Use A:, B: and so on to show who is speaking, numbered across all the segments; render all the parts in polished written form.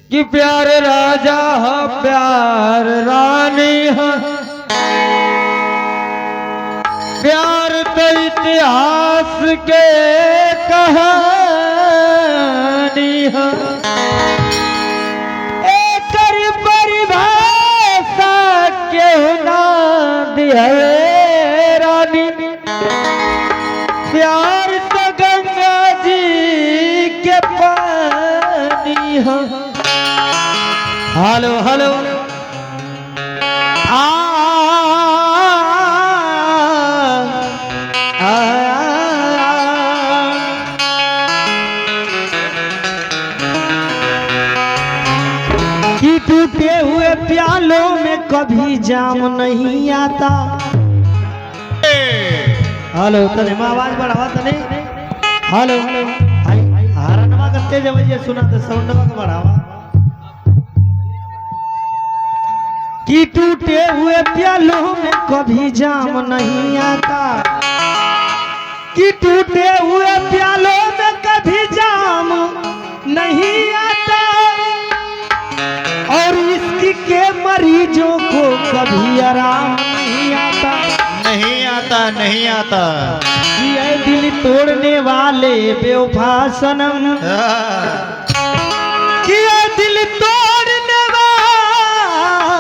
A: कि प्यार राजा है प्यार रानी है, प्यार तो इतिहास के कहानी है। एक परिभाषा क्यों ना दिया रानी, प्यार तो गंगा जी के पानी है। हेलो हेलो कि टूटे हुए प्यालों में कभी जाम नहीं आता। हेलो तने आवाज बढ़ावा तने। हेलो हारनवा करते जब ये सुना तो साउंडवा को बढ़ावा। कि टूटे हुए प्यालों में कभी जाम नहीं आता, कि टूटे हुए प्यालों में कभी जाम नहीं आता, और इसके मरीजों को कभी आराम नहीं आता।
B: नहीं आता नहीं आता।
A: ये दिल तोड़ने वाले बेवफा सनम, ये दिल तोड़ने वाले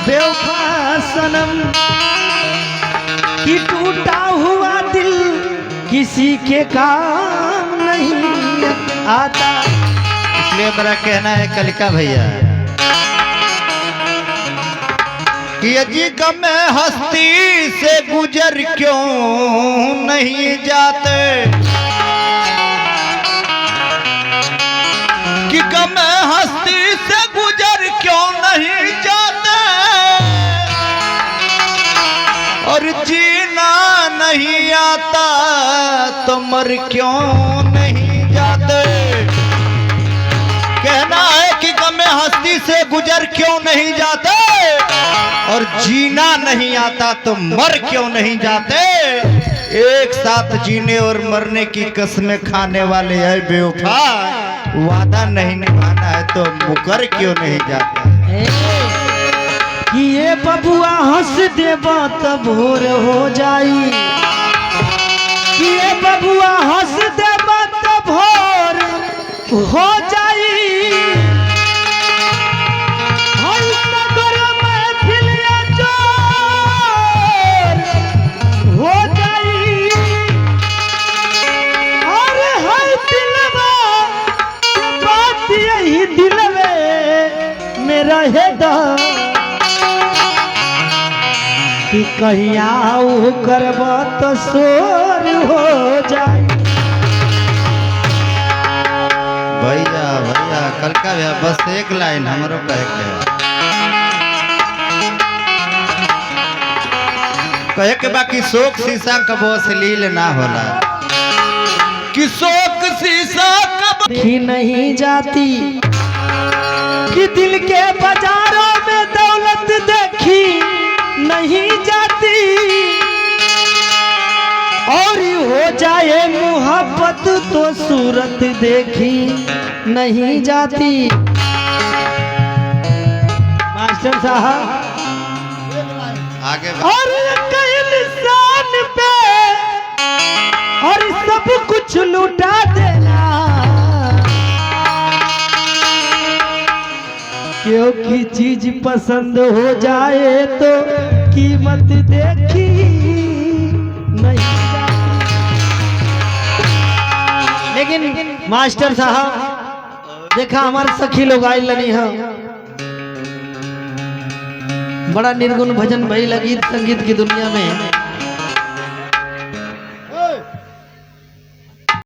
A: बेवफा सनम, कि टूटा हुआ दिल किसी के काम नहीं आता।
B: इसलिए मेरा कहना है कलिका भैया कि अजी गम हस्ती से गुजर क्यों नहीं जाते, कि गम हस्ती से गुजर क्यों नहीं जाते, और जीना नहीं आता तो मर क्यों नहीं जाते। कहना है कि गम हस्ती से गुजर क्यों नहीं जाते, और जीना नहीं आता तो मर क्यों नहीं जाते। एक साथ जीने और मरने की कसमें खाने वाले है बेवफा, वादा नहीं निभाना है तो मुकर क्यों नहीं जाता।
A: कि ये बबुआ हंस देबा तो भोर हो जाई, कि ये बबुआ हंस देबा तो भोर हो जाई, हो जाई, अरे हर दिलवा बात यही दिल में मेरा हेदा, कि कहीं आओ करबा तो शोर हो जाए।
B: भैया भैया कलका भैया बस एक लाइन हमारो कहे के बाकी शोक शीशा कबो अश्लील ना होला, कि शोक शीशा कबो
A: देखी नहीं जाती, कि दिल के बाजारों में दौलत देखी नहीं जाती, और हो जाए मोहब्बत तो सूरत देखी नहीं जाती। मास्टर साहब
B: आगे
A: और इंसान पे और सब कुछ लुटा देना, क्योंकि चीज पसंद हो जाए तो कीमत देखी नहीं जाती। लेकिन मास्टर साहब देखा हमारे सखी लोग आई लनी है, बड़ा निर्गुण भजन भई लगी संगीत की दुनिया में।